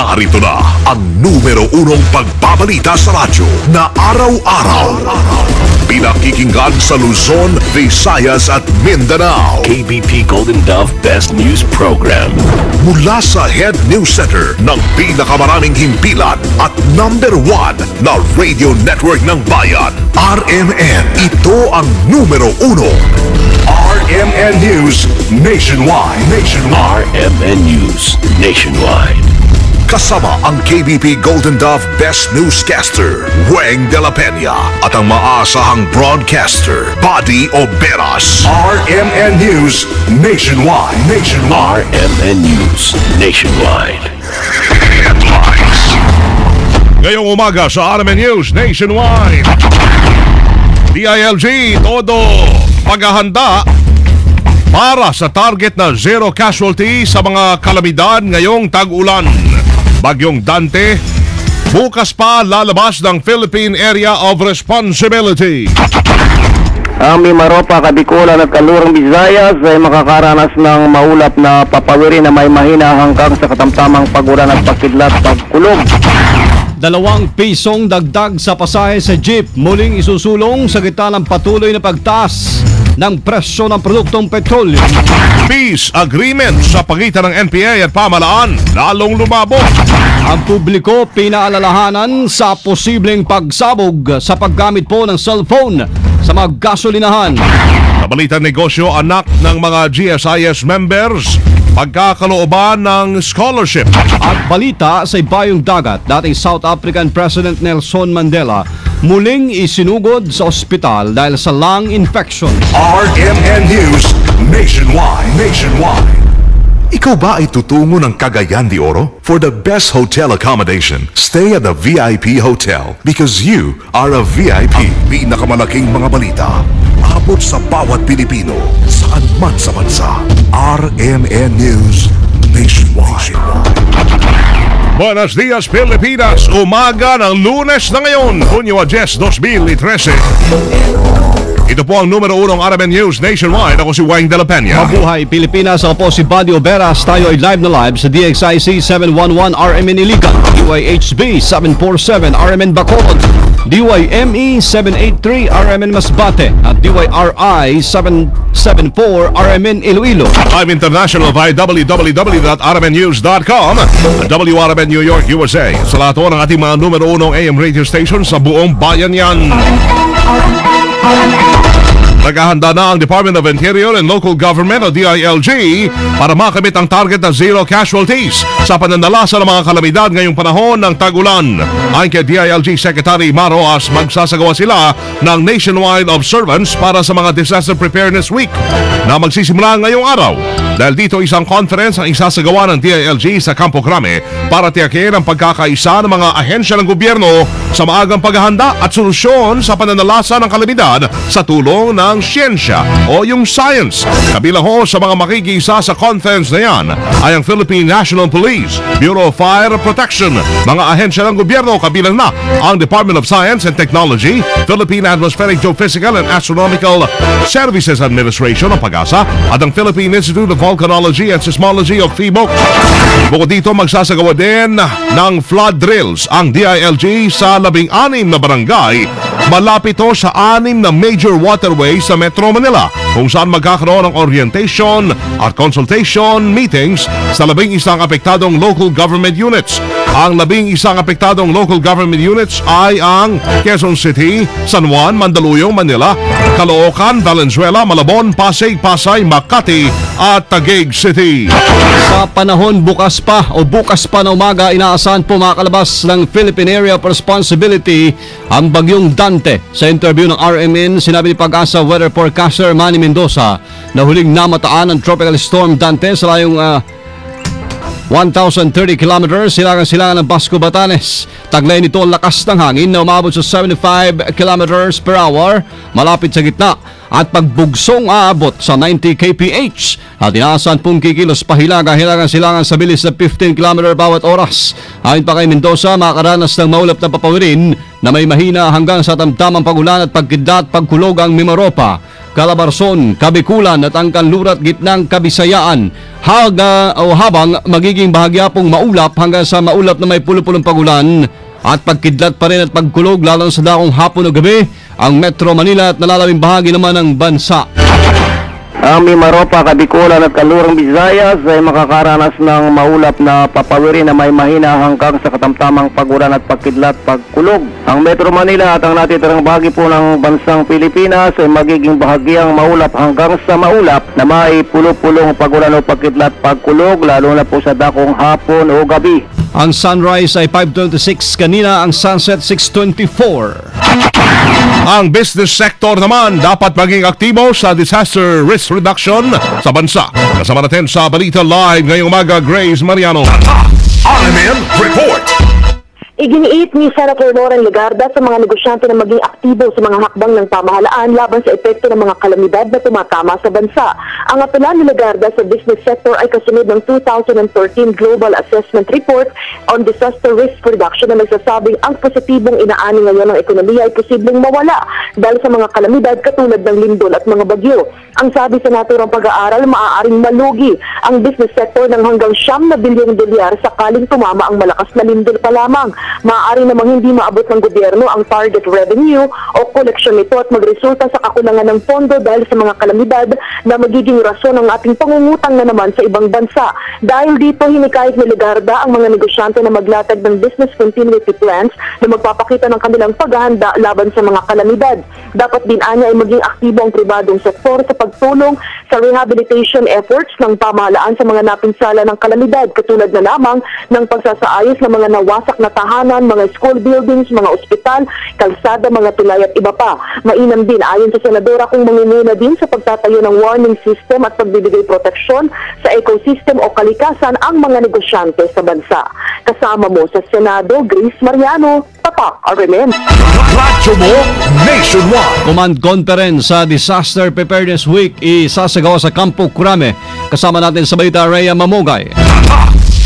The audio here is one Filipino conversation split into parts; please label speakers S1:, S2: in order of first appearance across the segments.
S1: Narito na ang numero 1 pagbabalita sa radyo na araw-araw. Pinakikinggan sa Luzon, Visayas at Mindanao.
S2: KBP Golden Dove Best News Program.
S1: Mula sa Head News Center ng pinakamaraming himpilan at number 1 na radio network ng bayan, RMN. Ito ang numero 1. RMN News Nationwide.
S2: RMN News Nationwide.
S1: Kasama ang KBP Golden Dove Best Newscaster, Weng de la Peña, at ang maasahang broadcaster, Buddy Oberas. RMN News Nationwide.
S2: RMN News Nationwide.
S1: Headlines.
S3: Ngayong umaga sa RMN News Nationwide, DILG, todo paghahanda para sa target na zero casualty sa mga kalamidad ngayong tag-ulan. Bagyong Dante, bukas pa lalabas ng Philippine Area of Responsibility.
S4: Ang Mimaropa, Kabikulan at Kalurang Visayas ay makakaranas ng maulap na papawirin na may mahina hanggang sa katamtamang pagulan at pagkidlat pagkulog.
S5: 2 pisong dagdag sa pasahe sa jeep muling isusulong sa gitna ng patuloy na pagtaas ng presyo ng produktong petrolyo.
S3: Peace agreement sa pagitan ng NPA at pamahalaan lalong lumabog.
S5: Ang publiko pinaalalahanan sa posibleng pagsabog sa paggamit po ng cellphone sa mga gasolinahan.
S3: Sa balitang negosyo, anak ng mga GSIS members, pagkakalooban ng scholarship.
S5: At balita sa ibayong dagat, dating South African President Nelson Mandela muling isinugod sa ospital dahil sa lung infection.
S1: RMN News Nationwide. Ikaw ba ay tutungo ng Cagayan de Oro? For the best hotel accommodation, stay at the VIP Hotel because you are a VIP. Ang pinakamalaking mga balita, abot sa bawat Pilipino, saan man sa bansa. RMN News Nationwide.
S3: Buenos dias, Pilipinas. Umaga ng Lunes na ngayon, Hunyo 10, 2013. Ito po ang numero 1 RMN News Nationwide. Ako si Weng de la Peña.
S5: Mabuhay Pilipinas, ako po si Buddy Oberas. Tayo ay live na live sa DXIC 711 RMN Iligan, DYHB 747 RMN Bacolod, DYME 783 RMN Masbate at DYRI 774 RMN Iloilo.
S3: Live international via www.rmnnews.com at WRMN New York, USA. Sa lahat ng ating mga numero 1 AM radio station sa buong bayan yan. Naghahanda na ang Department of Interior and Local Government o DILG para makamit ang target na zero casualties sa pananalasa ng mga kalamidad ngayong panahon ng tag-ulan. Ayon kay DILG Secretary Maroas, magsasagawa sila ng nationwide observance para sa mga Disaster Preparedness Week na magsisimula ngayong araw. Dahil dito isang conference ang isasagawa ng DILG sa Campo Crame para tiyakin ang pagkakaisa ng mga ahensya ng gobyerno sa maagang paghahanda at solusyon sa pananalasa ng kalamidad sa tulong ng siyensya o yung science. Kabilang ho sa mga makikisa sa conference na yan ay ang Philippine National Police, Bureau of Fire Protection, mga ahensya ng gobyerno kabilang na ang Department of Science and Technology, Philippine Atmospheric Geophysical and Astronomical Services Administration o PAGASA at ang Philippine Institute of Volcanology and Seismology of PHIVOLCS. Bukod dito, magsasagawa din ng flood drills ang DILG sa 16 na barangay malapit sa 6 na major waterways sa Metro Manila kung saan magkakaroon ng orientation at consultation meetings sa 11 apektadong local government units. Ang 11 apektadong local government units ay ang Quezon City, San Juan, Mandaluyong, Manila, Caloocan, Valenzuela, Malabon, Pasay, Makati at Taguig City.
S5: Sa panahon bukas pa na umaga, inaasahan po makalabas ng Philippine Area of Responsibility ang bagyong Dante. Sa interview ng RMN, sinabi ni Pag-asa weather forecaster Manny Mendoza na huling namataan ng Tropical Storm Dante sa layong 1,030 kilometers silangan ng Basco, Batanes. Taglay nito ang lakas ng hangin na umabot sa 75 kilometers per hour malapit sa gitna at pagbugsong aabot sa 90 kph. At inaasahan pong kikilos pahilaga-hilagan silangan sa bilis na 15 km bawat oras. Ayon pa kay Mendoza, makakaranas ng maulap na papawirin na may mahina hanggang sa tamtamang pagulan at pagkidlat pagkulog ang Mimaropa, Calabarzon, Kabikulan at ang kanlurat gitnang Kabisayaan habang magiging bahagya pong maulap hanggang sa maulap na may pulo-pulong pagulan at pagkidlat pa rin at pagkulog lalo sa dakong hapon o gabi ang Metro Manila at nalalawing bahagi naman ng bansa.
S4: Ang Mimaropa, Kabikulan at Kanlurang Visayas ay makakaranas ng maulap na papawiri na may mahina hanggang sa katamtamang pagulan at pagkidlat pagkulog. Ang Metro Manila at ang natitirang bahagi po ng bansang Pilipinas ay magiging bahagyang maulap hanggang sa maulap na may pulo-pulong pagulan o pagkidlat pagkulog lalo na po sa dakong hapon o gabi.
S5: Ang sunrise ay 5:26 kanina, ang sunset 6:24.
S3: Ang business sector naman dapat maging aktibo sa disaster risk reduction sa bansa. Kasama natin sa Balita Live ngayong umaga, Grace Mariano.
S1: RMN Report.
S6: Iginiit ni Senator Loren Legarda sa mga negosyante na maging aktibo sa mga hakbang ng pamahalaan laban sa epekto ng mga kalamidad na tumatama sa bansa. Ang apela ni Legarda sa business sector ay kasunod ng 2013 Global Assessment Report on Disaster Risk Reduction na nagsasabing ang positibong inaani ngayon ng ekonomiya ay posibleng mawala dahil sa mga kalamidad katulad ng lindol at mga bagyo. Ang sabi sa naturang pag-aaral, maaaring malugi ang business sector ng hanggang $9 na bilyong sakaling tumama ang malakas na lindol pa lamang. Maaari namang hindi maabot ng gobyerno ang target revenue o koleksyon nito at magresulta sa kakulangan ng pondo dahil sa mga kalamidad na magiging rason ng ating pangungutang na naman sa ibang bansa. Dahil dito, hinikayat ni Legarda ang mga negosyante na maglatag ng business continuity plans na magpapakita ng kanilang paghahanda laban sa mga kalamidad. Dapat din anya ay maging aktibo ang pribadong sektor sa pagtulong sa rehabilitation efforts ng pamahalaan sa mga napinsala ng kalamidad katulad na lamang ng pagsasaayos ng mga nawasak na tahanan, mga school buildings, mga ospital, kalsada, mga tulay at iba pa. Mainam din ayon sa senadora kung mangunguna din sa pagtatayo ng warning system at pagbibigay proteksyon sa ecosystem o kalikasan ang mga negosyante sa bansa. Kasama mo sa Senado, Grace Mariano, Tatak RMN.
S1: Radyo mo nationwide.
S5: Command Conference sa Disaster Preparedness Week isasagawa sa Campo Crame. Kasama natin sa Balita, Rhea Mamogay.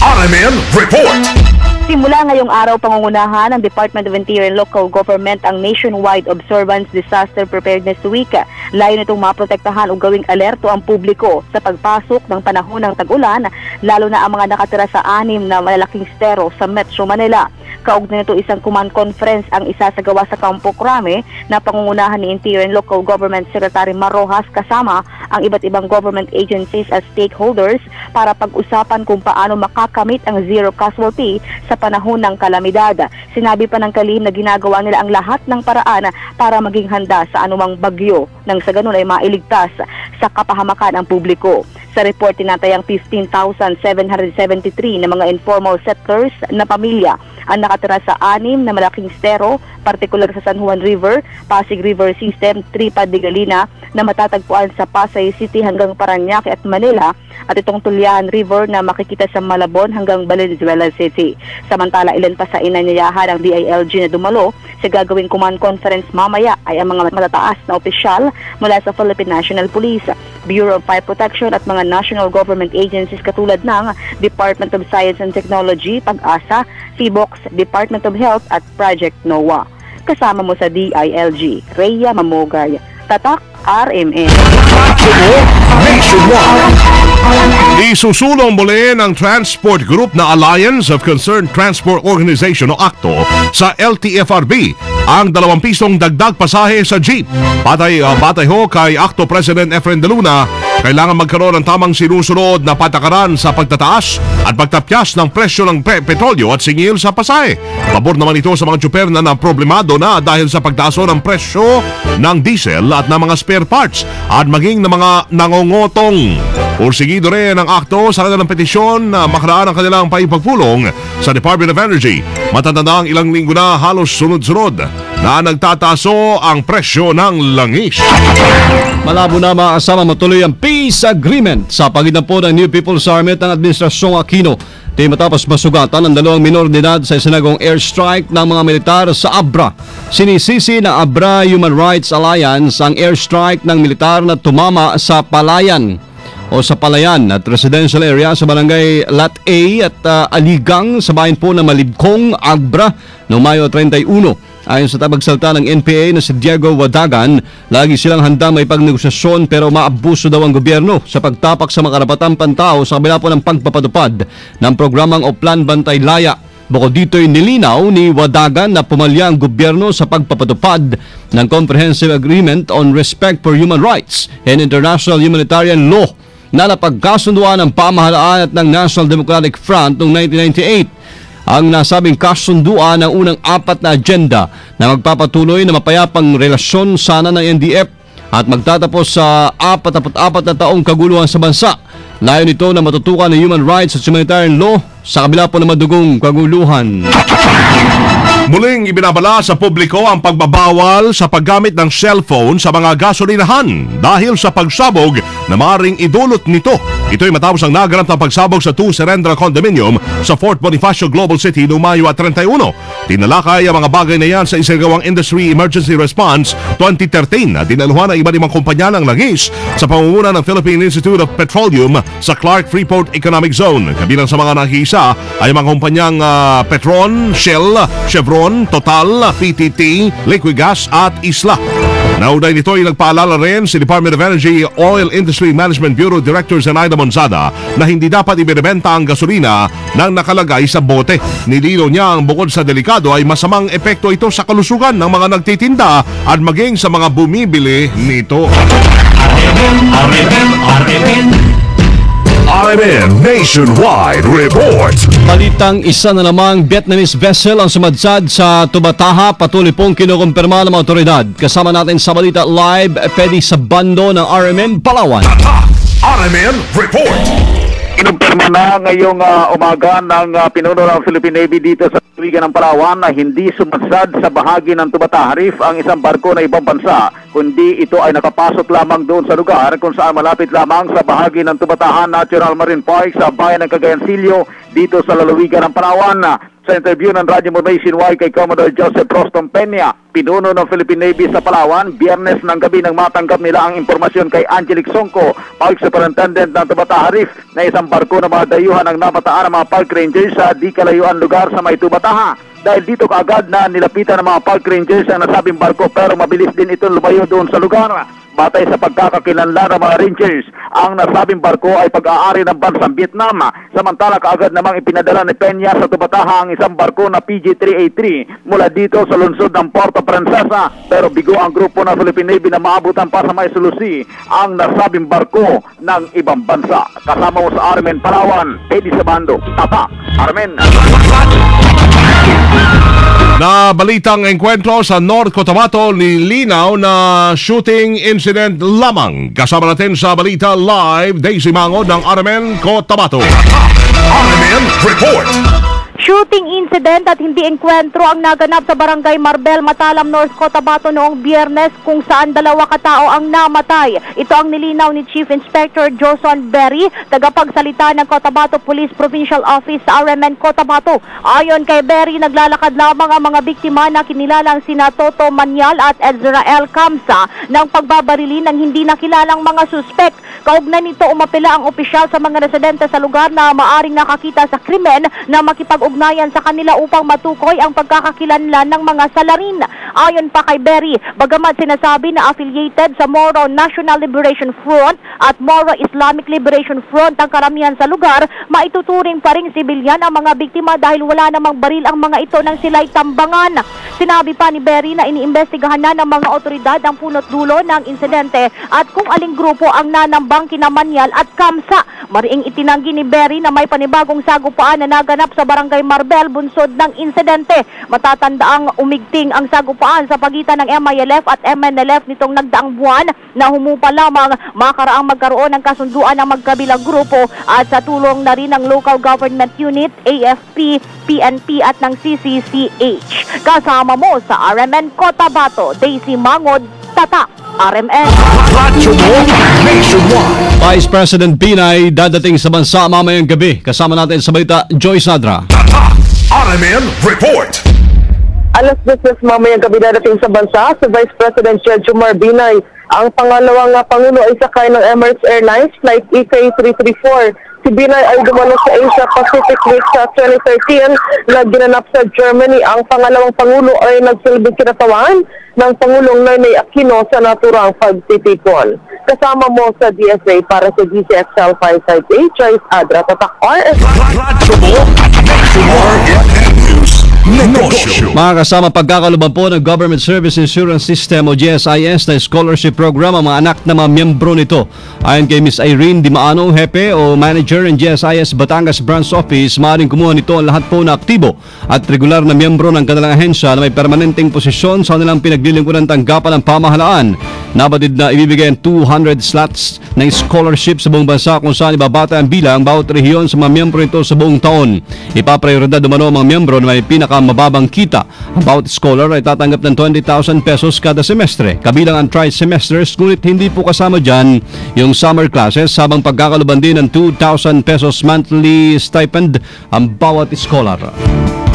S1: RMN Report.
S7: Simula ngayong araw, pangungunahan ng Department of Interior and Local Government ang nationwide observance Disaster Preparedness Week. Layo nitong maprotektahan o gawing alerto ang publiko sa pagpasok ng panahon ng tag-ulan, lalo na ang mga nakatira sa 6 na malalaking estero sa Metro Manila. Kaugnay nito isang command conference ang isasagawa sa Campo Crame na pangungunahan ni Interior and Local Government Secretary Marrojas kasama ang iba't ibang government agencies as stakeholders para pag-usapan kung paano makakamit ang zero casualty sa panahon ng kalamidad. Sinabi pa ng kalihim na ginagawa nila ang lahat ng paraan para maging handa sa anumang bagyo nang sa ganun ay mailigtas sa kapahamakan ang publiko. Sa report, tinatayang 15,773 na mga informal settlers na pamilya ang nakatira sa 6 na malaking estero, partikular sa San Juan River, Pasig River System, Tripad de Galina na matatagpuan sa Pasay City hanggang Parañaque at Manila at itong Tulyan River na makikita sa Malabon hanggang Valenzuela City. Samantala, ilan pa sa inanyayahan ng DILG na dumalo sa gagawing command conference mamaya ay ang mga matataas na opisyal mula sa Philippine National Police, Bureau of Fire Protection at mga national government agencies katulad ng Department of Science and Technology, Pag-asa, PHIVOLCS, Department of Health at Project NOAA. Kasama mo sa DILG, Rhea Mamogay, Tatak RMN.
S3: Isusulong muli ng Transport Group na Alliance of Concerned Transport Organization o ACTO sa LTFRB ang 2 pisong dagdag pasahe sa jeep. Batay ho kay ACTO President Efren De Luna, kailangan magkaroon ng tamang sinusunod na patakaran sa pagtataas at pagtapyas ng presyo ng petrolyo at singil sa pasahe. Pabor naman ito sa mga tsuper na problemado na dahil sa pagtaas ng presyo ng diesel at ng mga spare parts at maging ng mga nangongotong. Porsigido rin ang ACTO sa kanilang petisyon na makaraan ang kanilang paipagpulong sa Department of Energy. Matatandang ilang linggo na halos sunod-sunod na nagtataso ang presyo ng langis.
S5: Malabo na makasama matuloy ang peace agreement sa pagitan po ng New People's Army at ng Administrasyong Aquino. Di matapos masugatan ang 2 minor de edad sa isinagawang airstrike ng mga militar sa Abra. Sinisisi ng Abra Human Rights Alliance ang airstrike ng militar na tumama sa Palayan at residential area sa barangay Lat A at Aligang sa bayan po ng Malibkong, Abra noong Mayo 31. Ayon sa tabagsalta ng NPA na si Diego Wadagan, lagi silang handang may pagnegosasyon pero maabuso daw ang gobyerno sa pagtapak sa mga karapatang pantao sa kabila po ng pagpapatupad ng programang Oplan Bantay Laya. Bukod dito'y nilinaw ni Wadagan na pumalya ang gobyerno sa pagpapatupad ng Comprehensive Agreement on Respect for Human Rights and International Humanitarian Law na napagkasunduan ng pamahalaan at ng National Democratic Front noong 1998. Ang nasabing kasunduan ng unang 4 na agenda na magpapatuloy na mapayapang relasyon sana ng NDF at magtatapos sa 44 na taong kaguluhan sa bansa. Layo nito na matutukan ng human rights at humanitarian law sa kabila po ng madugong kaguluhan.
S3: Muling ibinabala sa publiko ang pagbabawal sa paggamit ng cellphone sa mga gasolinahan dahil sa pagsabog na maaaring idulot nito. Ito'y matapos ang naganap na pagsabog sa 2 Serendra Condominium sa Fort Bonifacio Global City noong Mayo 31. Tinalakay ang mga bagay na yan sa isinagawang Industry Emergency Response 2013 na dinaluhan ng iba't ibang kumpanya ng langis sa pamumuno ng Philippine Institute of Petroleum sa Clark Freeport Economic Zone. Kabilang sa mga nakisa ay mga kumpanyang Petron, Shell, Chevron, Total, PTT, Liquigas at Isla. Nauday nito ay nagpaalala rin si Department of Energy Oil Industry Management Bureau Director Zenaida Monzada na hindi dapat ibinebenta ang gasolina nang nakalagay sa bote. Nilinaw niya ang bukod sa delikado ay masamang epekto ito sa kalusugan ng mga nagtitinda at maging sa mga bumibili nito.
S1: RMN Nationwide Report.
S5: Balitang isa na namang Vietnamese vessel ang sumadsad sa Tubataha, patuloy pong kinukumpirma ng mga otoridad. Kasama natin sa Balita Live, Pedi Sabando ng RMN Palawan.
S1: RMN Report.
S4: Kinumpirma na ngayong umaga ng pinuno ng Philippine Navy dito sa Tuwigan ng Palawan na hindi sumadsad sa bahagi ng Tubataha Reef ang isang barko na ibang bansa, kundi ito ay nakapasok lamang doon sa lugar kung saan malapit lamang sa bahagi ng Tubataha Natural Marine Park sa bayan ng Cagayancillo dito sa lalawigan ng Palawan. Sa interview ng Radyo Mo Nationwide kay Commodore Joseph Rostom Peña, pinuno ng Philippine Navy sa Palawan, Biyernes ng gabi nang matanggap nila ang impormasyon kay Angelic Songco, Park Superintendent ng Tubataha Reef, na isang barko na mga dayuhan ng namataan ng mga Park Rangers sa di kalayuan lugar sa may Tubataha. Dahil dito kaagad na nilapitan ng mga Park Rangers ang nasabing barko pero mabilis din ito lumayo doon sa lugar. Batay sa pagkakakilanlan ng mga Rangers, ang nasabing barko ay pag-aari ng bansang Vietnam. Samantala kaagad namang ipinadala ni Peña sa Tubataha ang isang barko na PG-383 mula dito sa lungsod ng Puerto Princesa. Pero bigo ang grupo ng Philippine Navy na maabutan pa sa may sulusi ang nasabing barko ng ibang bansa. Kasama mo sa RMN Palawan, Pedi Sabando, Tata, RMN.
S3: Na balitang engkwentro sa North Cotabato, nilinaw na shooting incident lamang. Kasama natin sa Balita Live, Daisy Mangod ng RMN Cotabato.
S1: RMN Report.
S7: Shooting incident at hindi engkwentro ang naganap sa Barangay Marbel, Matalam, North Cotabato noong Biyernes kung saan 2 katao ang namatay. Ito ang nilinaw ni Chief Inspector Joson Berry, tagapagsalita ng Cotabato Police Provincial Office sa RMN Cotabato. Ayon kay Berry, naglalakad lamang ang mga biktima na kinilalang sina Toto Manyal at Ezrael Kamsa ng pagbabarili ng hindi nakilalang mga suspek. Kaugnay nito, umapela ang opisyal sa mga residente sa lugar na maaring nakakita sa krimen na makipag-ugnayan sa kanila upang matukoy ang pagkakakilanlan ng mga salarin. Ayon pa kay Berry, bagamat sinasabi na affiliated sa Moro National Liberation Front at Moro Islamic Liberation Front ang karamihan sa lugar, maituturing pa ring sibilyan ang mga biktima dahil wala namang baril ang mga ito nang sila'y tambangan. Sinabi pa ni Berry na iniimbestigahan na ng mga otoridad ang punot dulo ng insidente at kung aling grupo ang nanambang kina Manyal at Kamsa. Mariing itinanggi ni Berry na may panibagong sagupaan na naganap sa Barangay Marbel bunsod ng insidente. Matatandaang umigting ang sagupaan sa pagitan ng MILF at MNLF nitong nagdaang buwan na humupa lamang makaraang magkaroon ng kasunduan ng magkabilang grupo at sa tulong na rin ng Local Government Unit, AFP, PNP at ng CCCH. Kasama mo sa RMN Cotabato, Daisy Mangod, Tata, RMN.
S5: Vice President Binay dadating sa bansa mamayang gabi. Kasama natin sa Balita, Joy Sadra.
S1: RMN Report.
S6: Alas 10 mamayang gabi dadating sa bansa si Vice President Jejomar Binay. Ang pangalawang pangulo ay sakay ng Emirates Airlines Flight EK334. Si Binay ay dumalo sa Asia Pacific Week sa 2013 na ginanap sa Germany. Ang pangalawang Pangulo ay nagsilbing kinatawan ng Pangulong Noynoy Aquino sa naturang pagtitipon. Kasama mo sa DSA para sa DCXL 558, Joyce Adra, Tatak
S1: Negosyo.
S5: Mga kasama, pagkakaluban po ng Government Service Insurance System o GSIS na scholarship program ang mga anak na mga miyembro nito. Ayon kay Ms. Irene Dimaano, Hepe o Manager ng GSIS Batangas Branch Office, maaaring kumuha nito ang lahat po na aktibo at regular na miyembro ng kanilang ahensya na may permanenteng posisyon sa kanilang pinaglilingkuran tanggapan ng pamahalaan. Nabatid na ibibigay ang 200 slots ng scholarship sa buong bansa kung saan ibabata ang bilang bawat rehiyon sa mga miyembro nito sa buong taon. Ipaprioridad dumano ang mga miyembro na may pinakamababang kita. Ang bawat scholar ay tatanggap ng 20,000 pesos kada semestre, kabilang ang tri-semesters, ngunit hindi po kasama dyan yung summer classes, habang pagkakaluban din ng 2,000 pesos monthly stipend ang bawat scholar.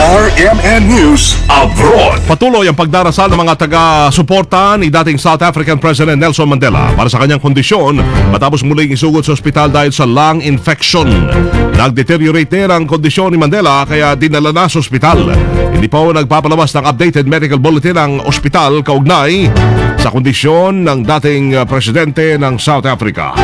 S1: RMN News Abroad.
S3: Patuloy ang pagdarasal ng mga taga-suporta ni dating South African President Nelson Mandela para sa kanyang kondisyon matapos muling isugod sa ospital dahil sa lung infection. Nag-deteriorate din ang kondisyon ni Mandela kaya dinala na sa ospital. Hindi pa nagpapalabas ng updated medical bulletin ang ospital kaugnay sa kondisyon ng dating presidente ng South Africa.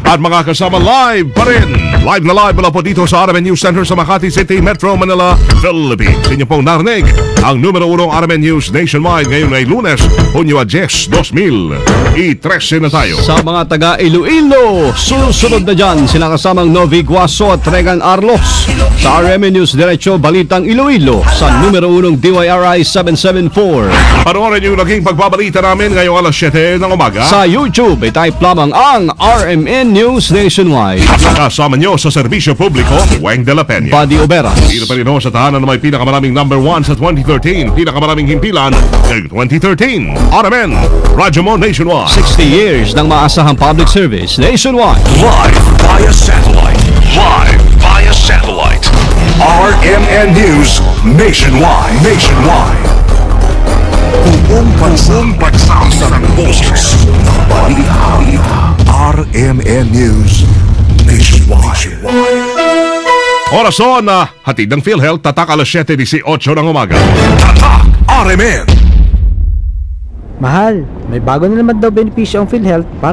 S3: At mga kasama, live pa rin. Live na live mula po dito sa RMN News Center sa Makati City, Metro Manila, Philippines. Inyo pong narinig ang numero 1 RMN News Nationwide ngayon ay Lunes, Hunyo 10, 2013 na tayo.
S5: Sa mga taga Iloilo, susunod na dyan sila kasamang Novi Guaso at Regan Arlos. Sa RMN News Diretso Balitang Iloilo sa numero 1 DYRI 774.
S3: Panoorin yung naging pagbabalita namin ngayong alas 7 ng umaga.
S5: Sa YouTube ay type lamang ang RMN News Nationwide.
S3: Kasama nyo sa serbisyo publiko, Weng de la Peña.
S5: Buddy Oberas.
S3: Dito pa rin ho sa tahanan na may pinakamaraming number 1 sa 2013, pinakamaraming himpilan ng 2013. RMN, Radyo Mo Nationwide.
S5: 60 years ng maasahang public service nationwide.
S1: Live via satellite. Live via satellite. RMN News Nationwide. Buong bansang ng boses ng balita. RMN News Nationwide.
S3: Oras na hatid ng PhilHealth, tatak alas 7:18 ng umaga.
S1: Tatak RMN.
S8: Mahal, may bago na naman daw benepisyo ang PhilHealth para